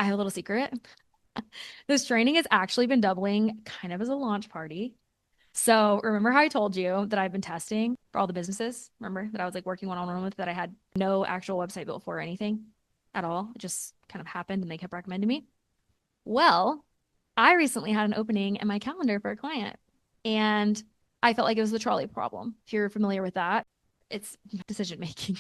I have a little secret. This training has actually been doubling kind of as a launch party. So remember how I told you that I've been testing for all the businesses? Remember that I was like working one-on-one with that I had no actual website built for or anything at all. It just kind of happened and they kept recommending me. Well, I recently had an opening in my calendar for a client and I felt like it was the trolley problem. If you're familiar with that, it's decision making.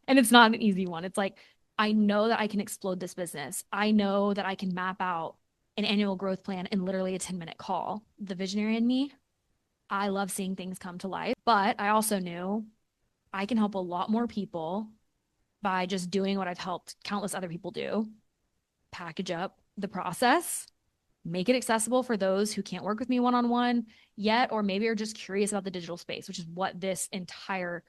And it's not an easy one. It's like, I know that I can explode this business. I know that I can map out an annual growth plan in literally a 10-minute call. The visionary in me, I love seeing things come to life, but I also knew I can help a lot more people by just doing what I've helped countless other people do, package up the process, make it accessible for those who can't work with me one-on-one yet, or maybe are just curious about the digital space, which is what this entire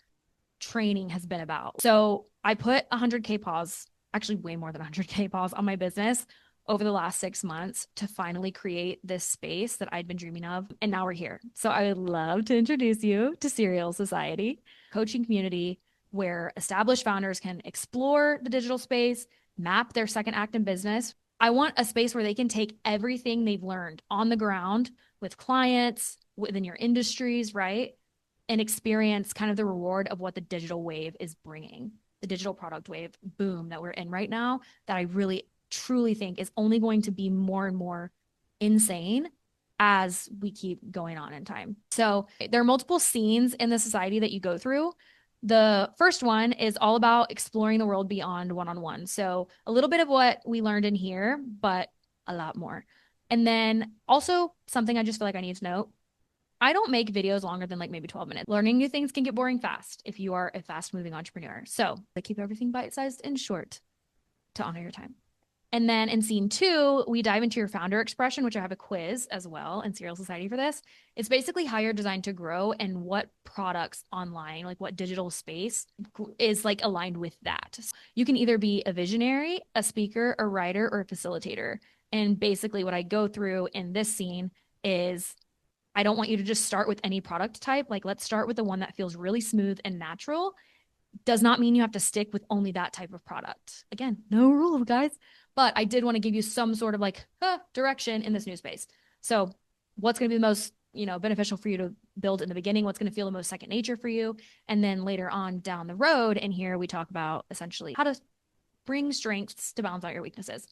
training has been about. So I put 100K pause, actually way more than 100K pause on my business over the last 6 months to finally create this space that I'd been dreaming of. And now we're here. So I would love to introduce you to Serial Society, coaching community where established founders can explore the digital space, map their second act in business. I want a space where they can take everything they've learned on the ground with clients, within your industries, right? And experience kind of the reward of what the digital wave is bringing, the digital product wave boom that we're in right now, that I really truly think is only going to be more and more insane as we keep going on in time. So there are multiple scenes in the society that you go through. The first one is all about exploring the world beyond one-on-one. So a little bit of what we learned in here, but a lot more. And then also something I just feel like I need to note, I don't make videos longer than like maybe 12 minutes. Learning new things can get boring fast if you are a fast moving entrepreneur. So I keep everything bite sized and short to honor your time. And then in scene 2, we dive into your founder expression, which I have a quiz as well in Serial Society for this. It's basically how you're designed to grow and what products online, like what digital space is like aligned with that. You can either be a visionary, a speaker, a writer, or a facilitator. And basically what I go through in this scene is I don't want you to just start with any product type. Like, let's start with the one that feels really smooth and natural. Does not mean you have to stick with only that type of product. Again, no rule, guys. But I did want to give you some sort of like direction in this new space. So what's going to be the most, beneficial for you to build in the beginning? What's going to feel the most second nature for you? And then later on down the road, and here we talk about essentially how to bring strengths to balance out your weaknesses.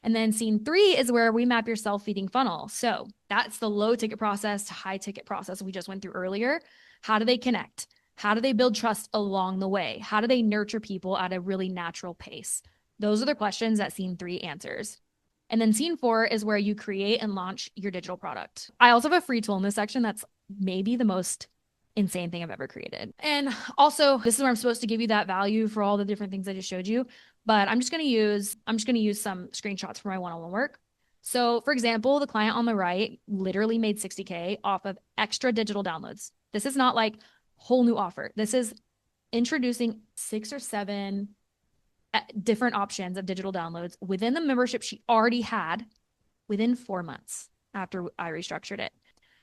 And then scene 3 is where we map your self-feeding funnel. So that's the low ticket process to high ticket process we just went through earlier. How do they connect? How do they build trust along the way? How do they nurture people at a really natural pace? Those are the questions that scene 3 answers. And then scene 4 is where you create and launch your digital product. I also have a free tool in this section that's maybe the most insane thing I've ever created. And also, this is where I'm supposed to give you that value for all the different things I just showed you. But I'm just going to use some screenshots for my one-on-one work. So for example, the client on the right literally made 60K off of extra digital downloads. This is not like whole new offer. This is introducing 6 or 7 different options of digital downloads within the membership she already had within 4 months after I restructured it.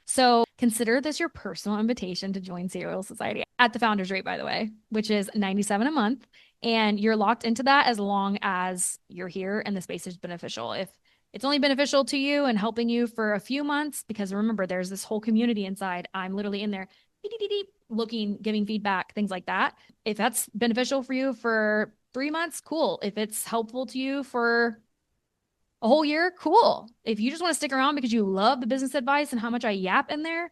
So consider this your personal invitation to join Serial Society at the founder's rate, by the way, which is $97 a month. And you're locked into that as long as you're here and the space is beneficial. If it's only beneficial to you and helping you for a few months, because remember, there's this whole community inside. I'm literally in there looking, giving feedback, things like that. If that's beneficial for you for 3 months, cool. If it's helpful to you for a whole year, cool. If you just want to stick around because you love the business advice and how much I yap in there,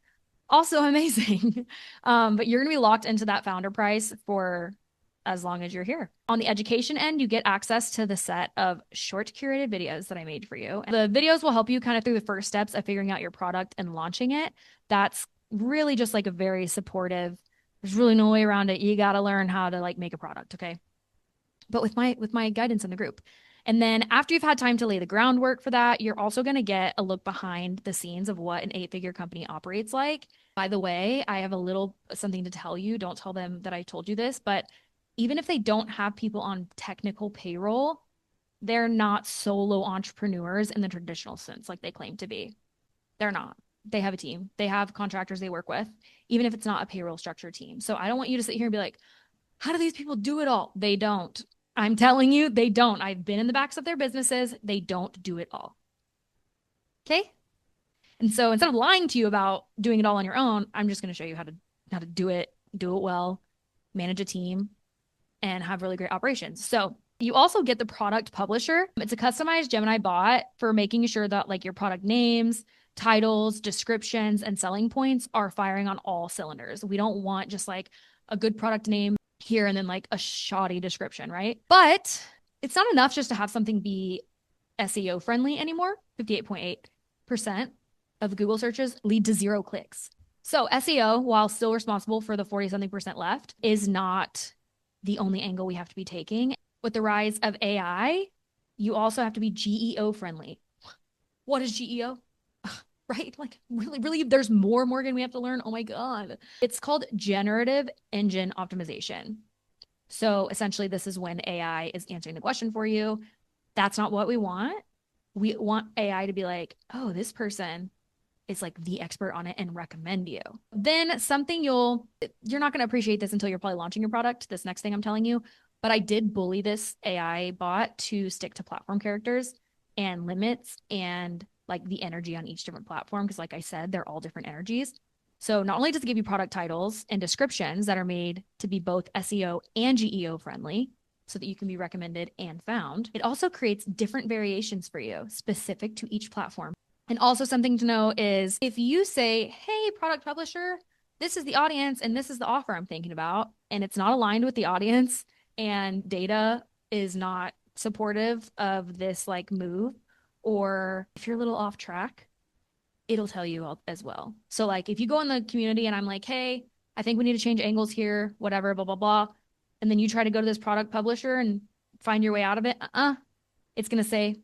also amazing. But you're going to be locked into that founder price for as long as you're here. On the education end, you get access to the set of short curated videos that I made for you. The videos will help you kind of through the first steps of figuring out your product and launching it. That's really just like a very supportive, there's really no way around it. You got to learn how to like make a product. Okay. But with my guidance in the group. And then after you've had time to lay the groundwork for that, you're also going to get a look behind the scenes of what an 8-figure company operates like. By the way, I have a little something to tell you. Don't tell them that I told you this, but even if they don't have people on technical payroll, they're not solo entrepreneurs in the traditional sense like they claim to be. They're not. They have a team. They have contractors they work with, even if it's not a payroll structure team. So I don't want you to sit here and be like, how do these people do it all? They don't. I'm telling you, they don't. I've been in the backs of their businesses. They don't do it all. Okay. And so instead of lying to you about doing it all on your own, I'm just going to show you how to do it well, manage a team, and have really great operations. So you also get the product publisher. It's a customized Gemini bot for making sure that like your product names, titles, descriptions, and selling points are firing on all cylinders. We don't want just like a good product name here and then like a shoddy description, right? But it's not enough just to have something be SEO friendly anymore. 58.8% of Google searches lead to 0 clicks. So SEO, while still responsible for the 40 something percent left, is not the only angle we have to be taking. With the rise of AI, you also have to be GEO friendly. What is GEO? Right? Like really, there's more, Morgan, we have to learn. Oh my God. It's called generative engine optimization. So essentially, this is when AI is answering the question for you. That's not what we want. We want AI to be like, oh, this person is like the expert on it and recommend you. Then something you're not going to appreciate this until you're probably launching your product. This next thing I'm telling you, but I did bully this AI bot to stick to platform characters and limits and like the energy on each different platform. Cause like I said, they're all different energies. So not only does it give you product titles and descriptions that are made to be both SEO and GEO friendly, so that you can be recommended and found, it also creates different variations for you specific to each platform. And also something to know is if you say, hey, product publisher, this is the audience and this is the offer I'm thinking about, and it's not aligned with the audience and data is not supportive of this like move, or if you're a little off track, it'll tell you as well. So like if you go in the community and I'm like, hey, I think we need to change angles here, whatever, blah, blah, blah. And then you try to go to this product publisher and find your way out of it. It's going to say,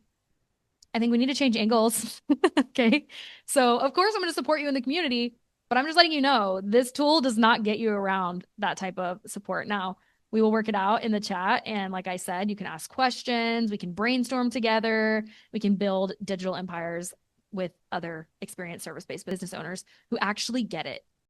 I think we need to change angles. Okay. So of course I'm going to support you in the community, but I'm just letting you know this tool does not get you around that type of support. Now we will work it out in the chat. And like I said, you can ask questions, we can brainstorm together, we can build digital empires with other experienced service-based business owners who actually get it